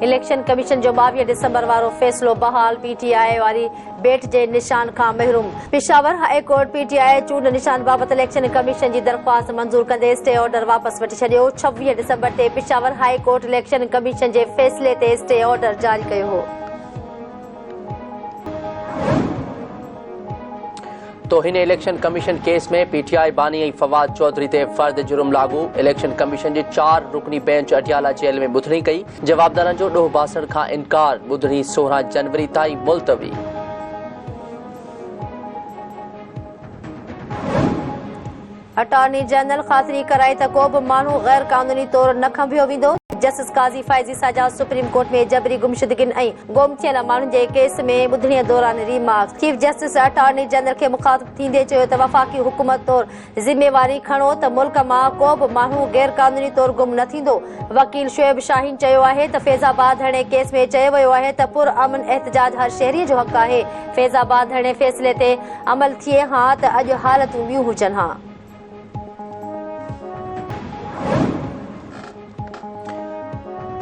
Election commission जो 22 डिसंबर वारो फ़ैसिलो बहाल पीटीआई वारी बेट जे निशान खां महरूम। पेशावर हाई कोर्ट पीटीआई चूंड निशान बाबत इलेक्शन कमीशन जी दरख़्वास्त मंज़ूर कंदे स्टे ऑर्डर वापस वठी छॾियो। 26 डिसंबर ते Peshawar high court election commission जे फ़ैसिले ते स्टे ऑर्डर जारी कयो हो। तोहिन इलेक्शन कमीशन केस में पीटीआई बानी ऐं फवाद चौधरी ते फर्द जुर्म लागू। इलेक्शन कमीशन जी 4 रुकनी बेंच अटियाला जेल में ॿुधणी कई। जवाबदारनि जो ॾोह बासण खां इनकार। ॿुधणी 16 जनवरी ताईं मुलतवी। अटॉर्नी जनरल ख़ातिरी कराई त को बि माण्हू गैर कानूनी तौर न खंभियो वेंदो। जस्टिस काज़ी फ़ाइज़ी साजा सुप्रीम कोर्ट में जबरी गुमशुदगिन ऐं गुम थियल माण्हुनि जे केस में ॿुधणीअ दौरान remarks. Chief justice attorney general खे मुख़ातिब थींदे चयो त वफ़ाक़ी हुकूमत तौर ज़िम्मेवारी खणो त मुल्क मां को बि माण्हू गैर कानूनी तौर गुम न थींदो। वकील शुएब शाहीन चयो आहे त फैज़ाबाद हणे केस में चयो वियो आहे त पुरअमन एहतजाज हर शहरीअ जो हक़ आहे। फैज़ाबाद हणे फ़ैसिले ते अमल थिए हा त अॼु हालतूं ॿियूं हुजनि हा।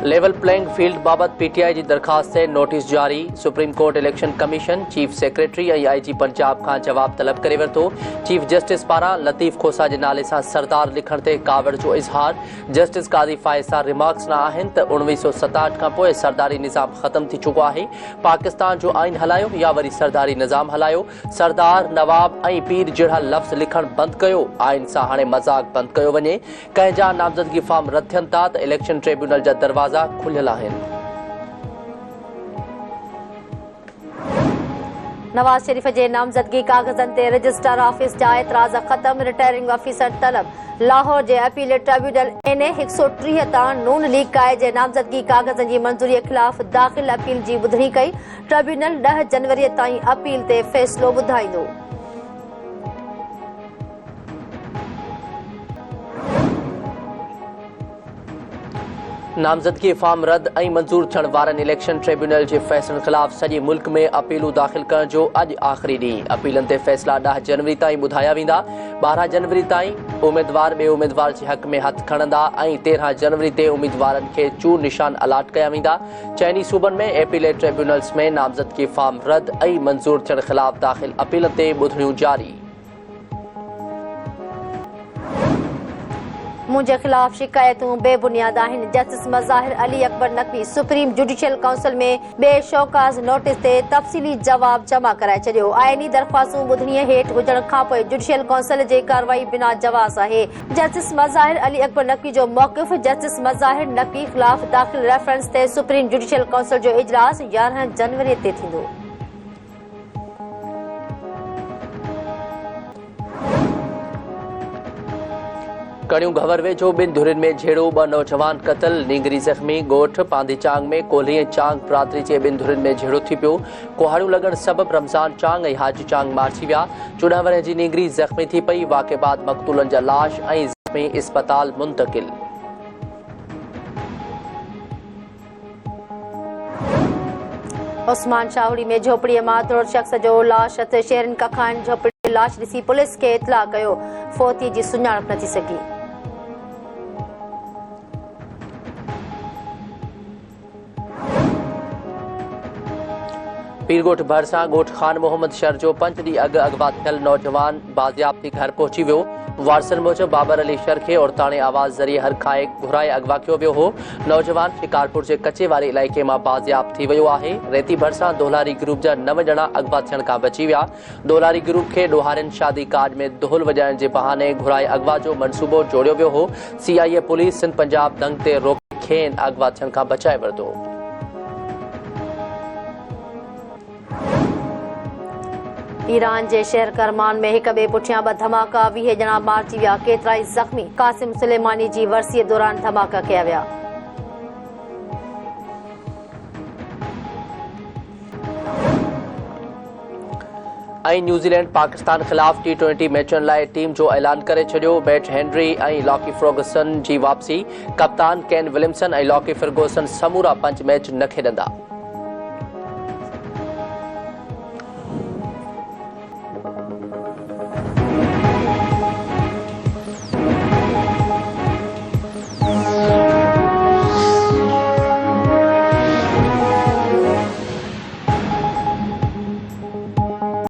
लेवल प्लेइंग फील्ड बाबत पीटीआई जी दरखास्त ते नोटिस जारी। Supreme court election commission chief secretary ऐं आईजी पंजाब खां जवाब तलब करे वरितो। चीफ जस्टिस पारां लतीफ़ खोसा जे नाले सां सरदार लिखण ते कावड़ जो इज़हार। जस्टिस काज़ी फ़ाइज़ सां रिमार्क्स न आहिनि त 1967 खां पोइ सरदारी निज़ाम ख़त्म थी चुको आहे। पाकिस्तान जो आइन हलायो या वरी सरदारी निज़ाम हलायो। सरदार नवाब ऐं पीर जहिड़ा लफ़्ज़ लिखण बंदि कयो। आइन सां हाणे मज़ाक बंदि कयो वञे। कंहिंजा नामज़दगी फॉर्म रद्द थियनि था त इलेक्शन ट्रिब्यूनल जा दरवाज़ा खुलियल आहिनि। नवाज शरीफ जे नामज़दगी कागज़नि ते रजिस्टर ऑफिस जा एतराज़ ख़त्म। रिटायरिंग ऑफिसर तलब। लाहौर जे अपील ट्रिब्यूनल NA 130 तां नून लीग काए जे नामज़दगी कागज़नि जी मंज़ूरीअ ख़िलाफ़ दाख़िल अपील जी ॿुधणी कई। ट्रिब्यूनल 10 जनवरी ताईं अपील ते फ़ैसिलो ॿुधाईंदो। नामज़दगी फॉर्म रद्द ऐं मंज़ूर थियण वारनि इलेक्शन ट्रिब्यूनल जे फ़ैसिलनि ख़िलाफ़ सॼे मुल्क में अपीलूं दाख़िल करण जो अॼु आख़िरी ॾींहुं। अपीलनि ते फ़ैसिला 10 जनवरी ताईं ॿुधाया वेंदा। 12 जनवरी ताईं उमेदवार ॿिए उमेदवार जे हक़ में हथु खणंदा ऐं 13 जनवरी ते उमेदवारनि खे चूर निशान अलाट कया वेंदा। चइनी सूबनि में एपीलेट ट्रिब्यूनल्स में नामज़दगी फॉर्म रद्द ऐं मंज़ूर थियण ख़िलाफ़ दाख़िल अपीलनि ते ॿुधणियूं जारी। मुंहिंजे ख़िलाफ़ शिकायतूं बेबुनियाद आहिनि। Justice Mazahir Ali Akbar Naqvi supreme judicial council में ॿिए शौकाज़ नोटिस ते तफ़सीली जवाब जमा कराए छॾियो। आइनी दरख़्वास्तूं ॿुधणीअ हेठि हुजण खां पोइ जुडिशियल काउंसिल जे कार्रवाई बिना जवाज़ आहे। जस्टिस मज़ाहिर अली अकबर नक़वी जो मौक़िफ़। जस्टिस मज़ाहिर नक़वी ख़िलाफ़ दाख़िल रेफरेंस ते सुप्रीम जुडिशियल काउंसिल जो इजलास 11 जनवरी ते थींदो। कड़ियूं घवर वेझो 2 धुरियुनि में झेड़ो। 2 नौजवान क़तल, नींगरी ज़ख़्मी। ॻोठ पांदी चांग में कोल्ही ऐं चांग बिरादरी जे 2 धुरियुनि में झेड़ो थी पियो। कुहाड़ियूं लॻण सबबि रमज़ान चांग ऐं हाजी चांग मारिजी विया। 14 वरह जी नींगरी ज़ख़्मी थी पई। वाक़े बाद मक़तूलनि जा लाश ऐं ज़ख़्मी इस्पताल मुंतक़िल। उस्मान शाहड़ी में झोपड़ीअ मां तुर शख़्स जो लाश शेरन कखान झोपड़ी लाश ॾिसी पुलिस खे इतला कयो। फ़ौती जी सुञाणप न थी सघी। पीरगोठ भरसां ॻोठ खान मोहम्मद शर जो 5 ॾींहं अॻु अगवा थियल नौजवान बाज़ियाब थी घर पहुची वियो। वारसनि मूजिबि बाबर अली शर खे औरताणे आवाज़ ज़रिए हर खाए घुराए अगवा कयो वियो हो। नौजवान शिकारपुर जे कचे वारे इलाइक़े मां बाज़ियाब थी वियो आहे। रेती भरसां दोलारी ग्रुप जा 9 ॼणा अगवा थियण खां बची विया। दोलारी ग्रुप खे ॾोहारियुनि शादी कार्ड में ढोल वॼाइण जे बहाने घुराए अगवा जो मंसूबो जोड़ियो वियो हो। CIA पुलिस सिंध पंजाब दंग ते रोके खेनि अगवा थियण खां बचाए वरितो। ईरान जे शहर करमान में हिक ॿिए पुठियां 2 धमाका। 20 ॼणा मारिजी विया, केतिरा ई ज़ख़्मी। क़ासिम सुलेमानी जी वरसीअ दौरान धमाका कया विया। न्यूज़ीलैंड पाकिस्तान खिलाफ T20 मैचन लाइ टीम जो ऐलान करे छॾियो। बैट हेनरी ऐं लॉकी फर्गूसन जी वापसी। कप्तान केन विलियमसन ऐं लॉकी फर्गूसन समूरा 5 मैच न खेॾंदा।